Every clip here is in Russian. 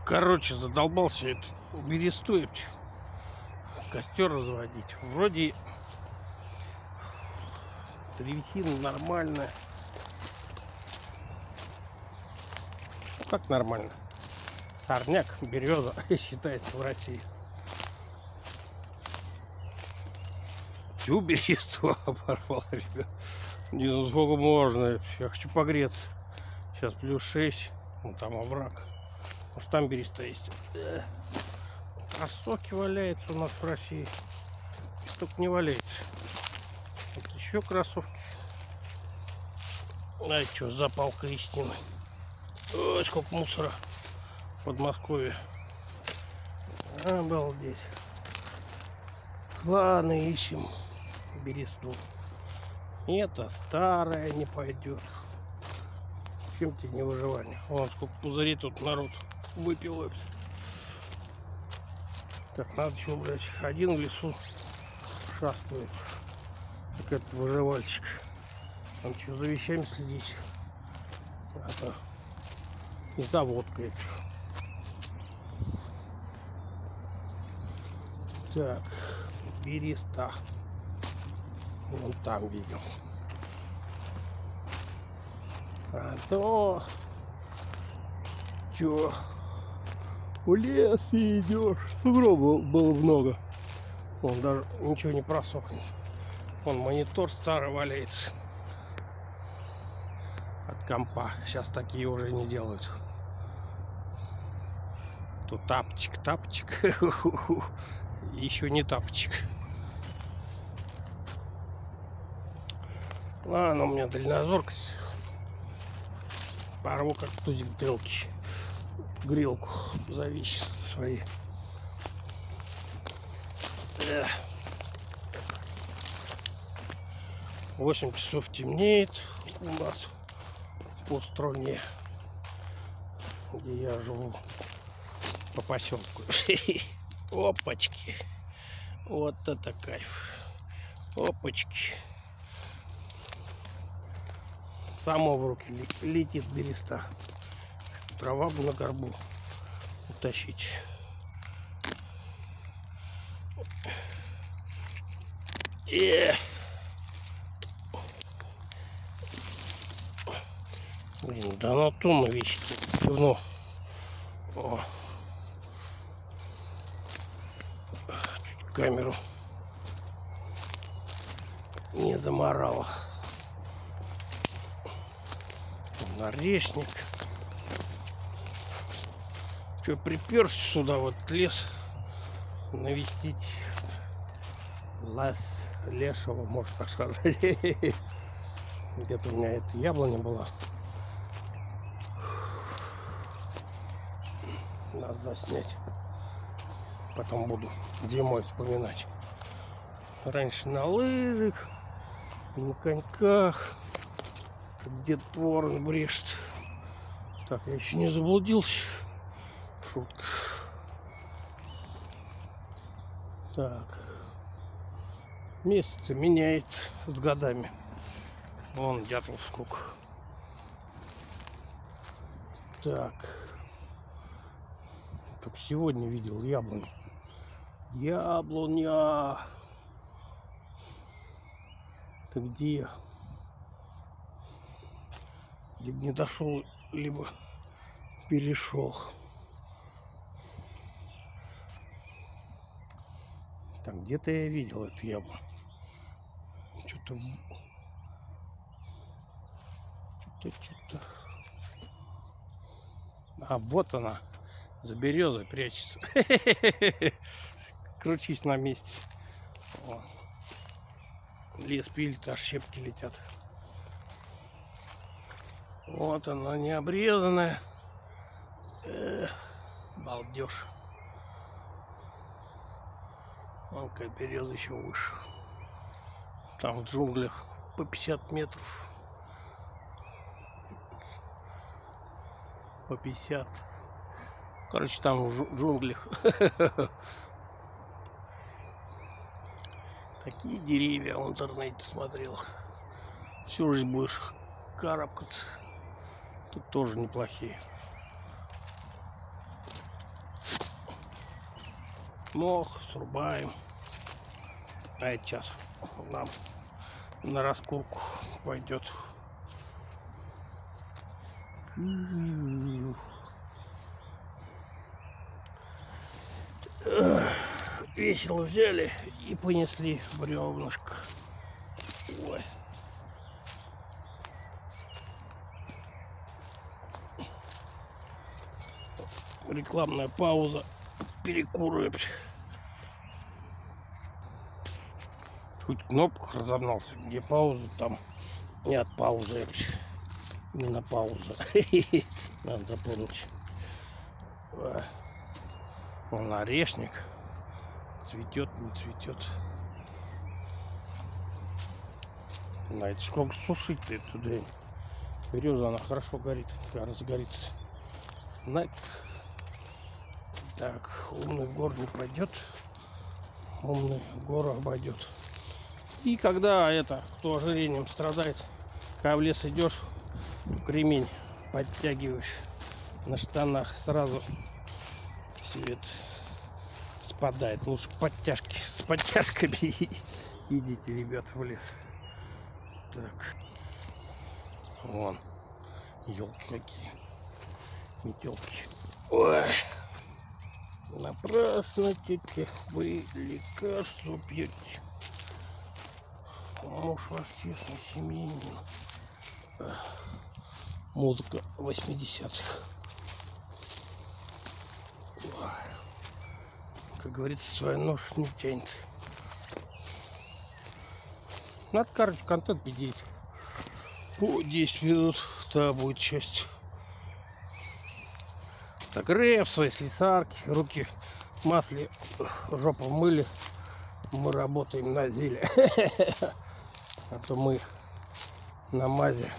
Короче, задолбался это бересту костер разводить. Вроде древесина нормальная. Как нормально? Сорняк, береза считается в России. Всю бересту оборвал, ребят. Не, ну сколько можно? Я хочу погреться. Сейчас +6. Вон там овраг. Может там береста есть. Кроссовки валяются у нас в России. Только не валяется. Вот еще кроссовки. А что, запалка истины. Ой, сколько мусора в Подмосковье. Обалдеть. Ладно, ищем бересту. Это старая не пойдет. Чем тебе не выживание? Вон сколько пузырей тут народ выпил. Так, надо что, блядь, один в лесу шастает. Как этот выживальщик. Там что, за вещами следить? Это и за водкой. Так, береста. Вон там видел. А то чё, в лес идешь. Сугробов было много. Вон даже ничего не просохнет. Вон монитор старый валяется от компа. Сейчас такие уже не делают. Тут тапочек. Еще не тапочек. Ладно, у меня дальнозоркость. Порву как тузик стрелки. Грелку за вещи свои. 8 часов темнеет у нас по стране, где я живу, по поселку. Опачки. Вот это кайф. Опачки. Само в руки летит береста. Трава бы на горбу утащить. Блин, да на тонну вещи говно. Чуть камеру не заморала. Орешник. Что, приперся сюда, вот лес, навестить лес лешего, можно так сказать. Где-то у меня эта яблоня была. Надо заснять. Потом буду зимой вспоминать. Раньше на лыжах, на коньках. Дед Ворон брешет. Так, я еще не заблудился. Шутка. Так. Месяц меняется с годами. Вон дятлов сколько. Так. Только сегодня видел яблоню. Яблоня. Ты где? Либо не дошел, либо перешел. Так, где-то я видел эту яблоню. Что-то. А вот она. За березой прячется. Кручись на месте. О. Лес пилит, аж щепки летят. Вот она, не обрезанная. Балдеж. Вон какая береза еще выше. Там в джунглях по 50 метров. По 50. Короче, там в джунглях. Такие деревья в интернете смотрел. Всю жизнь будешь карабкаться. Тут тоже неплохие. мох, срубаем. А это сейчас нам на раскурку пойдет. Весело взяли и понесли бревнышко. Ой. Рекламная пауза. Перекуриваем. Хоть кнопку разогнался, где пауза, там нет паузы. Именно пауза. Надо запомнить. Вон орешник. Цветет, не цветет. Знаете, сколько сушить-то эту дрянь. Береза, она хорошо горит, когда разгорится. Знать. Так, умный в гор не пойдет. Умный в гору обойдет. И когда кто ожирением страдает, когда в лес идешь, кремень подтягиваешь на штанах, сразу все это спадает. Лучше подтяжки с подтяжками идите, ребят, в лес. Так, вон елки какие, метелки. Ой, напрасно тетя вы лекарство пьете. Муж ваш честный семейный. Музыка 80-х. Как говорится, свой нож не тянет. Надо, короче, контент делать. По 10 минут, да, будет счастье. Так, в своей слесарке, руки в масле, жопу мыли. Мы работаем на зеле. А то мы на мазе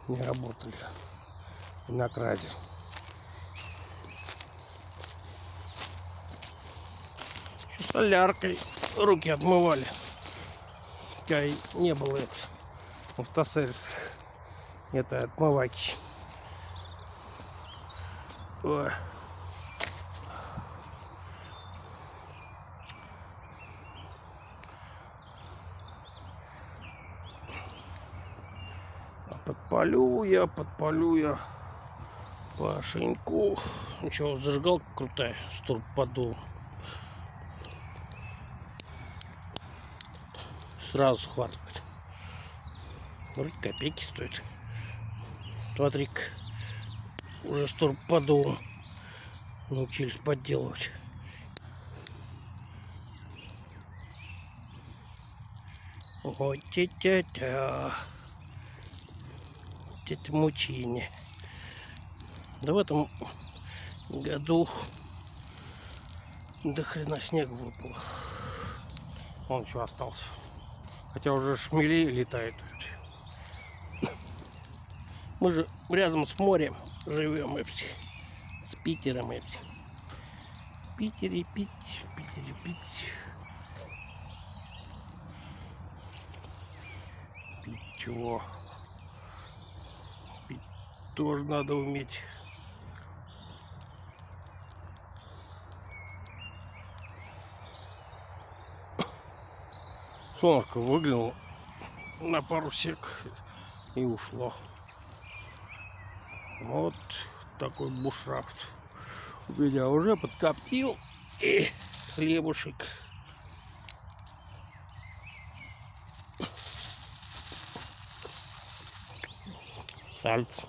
не работали. На кразе. Еще соляркой руки отмывали. Хотя и не было это в автосервисах. Это отмываки. Ой. Подпалю я Пашеньку. Ничего, зажигалка крутая, с турбоподдувом. Сразу схватывает. Вроде копейки стоит. Смотри-ка, уже с турбоподдувом научились подделывать. Ой, тя-тя-тя. Это мучение. Да в этом году до хрена снега выпало. Вон еще остался. Хотя уже шмели летают. Мы же рядом с морем живем. С Питером. В Питере пить. Пить чего? Пить тоже надо уметь. Солнышко выглянуло на пару сек и ушло. Вот такой бушрафт. У меня уже подкоптил и хлебушек. Сальц.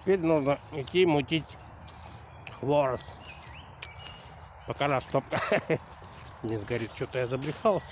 Теперь нужно идти мутить хворост. Пока растопка не сгорит. Что-то я забрехался.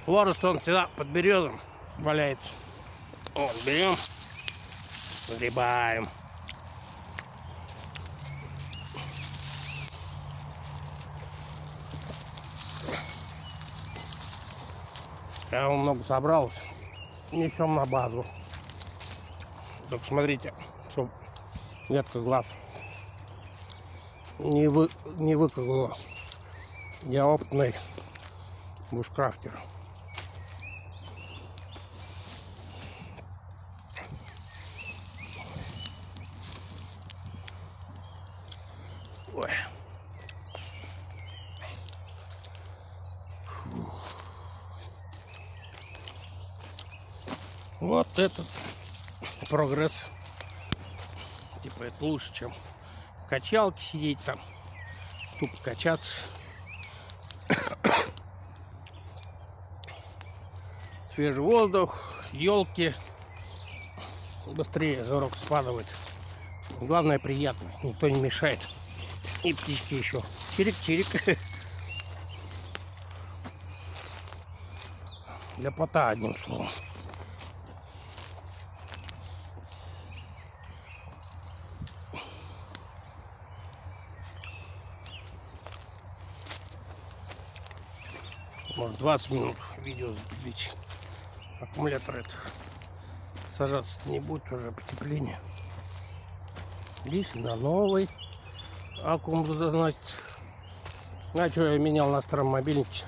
Хворост он всегда под березом валяется. Вот, берем, сгребаем. Я много собралось. Несем на базу. Только смотрите, чтобы Ветка глаз не выколола. Я опытный бушкрафтер. Ой. Вот этот прогресс. Типа это лучше, чем в качалке сидеть там, тупо качаться. Свежий воздух, елки, быстрее жирок спадывает. Главное приятно, никто не мешает. И птички еще. Чирик-чирик. Ляпота, одним словом. Может 20 минут видео запилить. Аккумулятор это сажаться не будет, уже потепление. Здесь на новый аккум задонатить. А что я менял на старом мобильнике?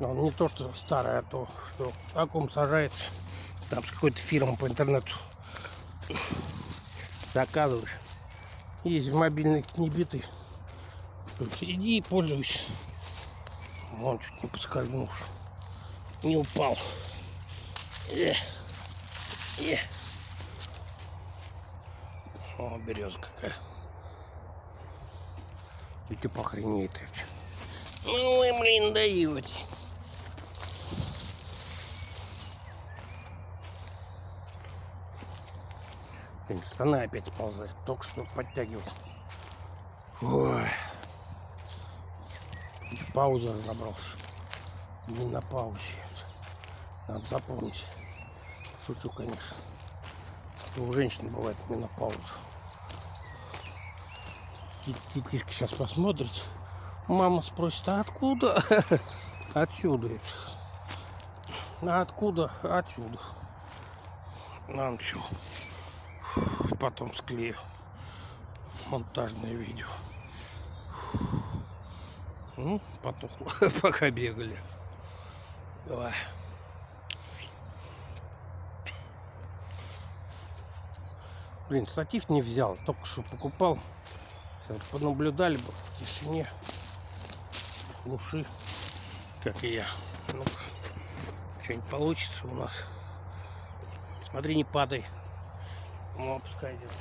Он не то что старый, а то что аккум сажается там с какой-то фирмы по интернету. Заказываешь. Есть мобильник не битый. Иди и пользуйся. Вон чуть не поскользнулся. Не упал. О, береза какая. Видите, похренеет. Ну вы, блин, даете. Блин, штаны опять ползают. Только что подтягивал. Ой. В паузу разобрался. Не на паузе. Надо запомнить. Шучу, конечно. У женщин бывает менопауза. Детишки сейчас посмотрят. Мама спросит, а откуда? Отсюда. А откуда? Отсюда. Нам что? Потом склею. Монтажное видео. Ну, потухло, пока бегали. Давай. Блин, штатив не взял, только что покупал. Понаблюдали бы в тишине, в глуши, как и я. Ну, что-нибудь получится у нас. Смотри, не падай. Ну, опускай где-то.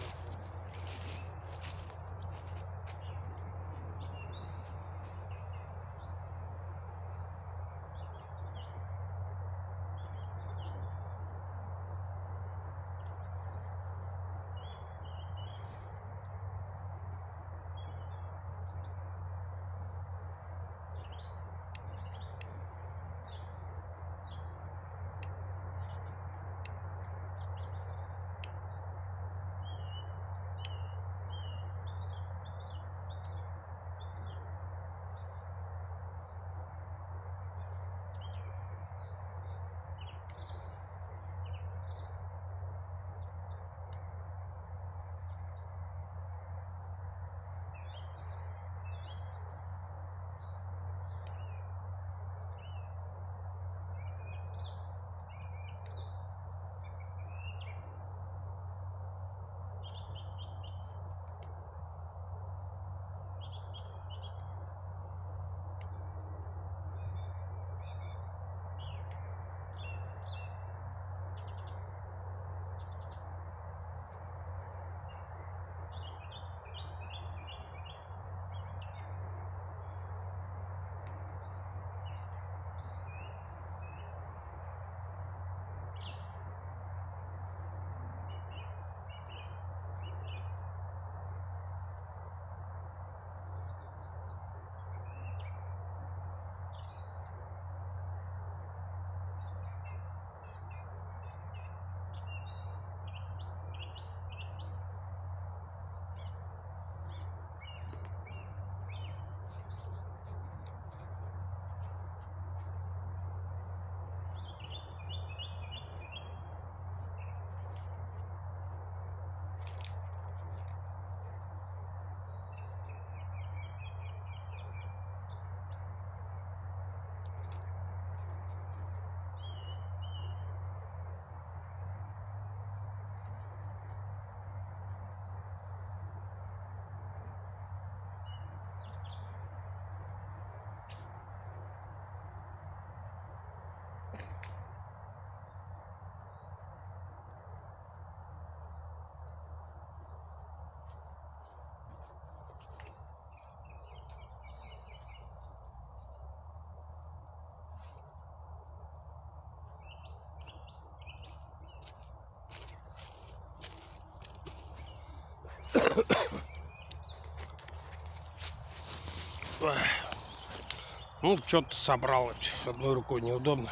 Ну, что-то собрал. Одной рукой неудобно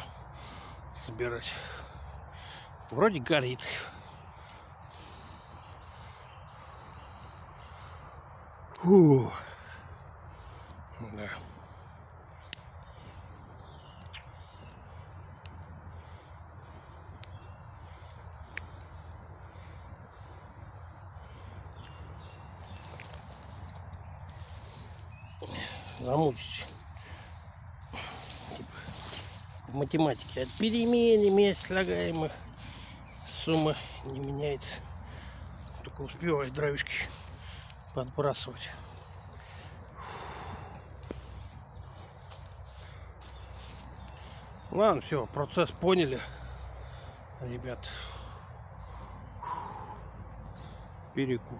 собирать. Вроде горит. Фу. Да. Замучить. В математике от перемены мест слагаемых сумма не меняется. Только успевает дровишки подбрасывать. Ладно, все, процесс поняли, ребят. Перекур.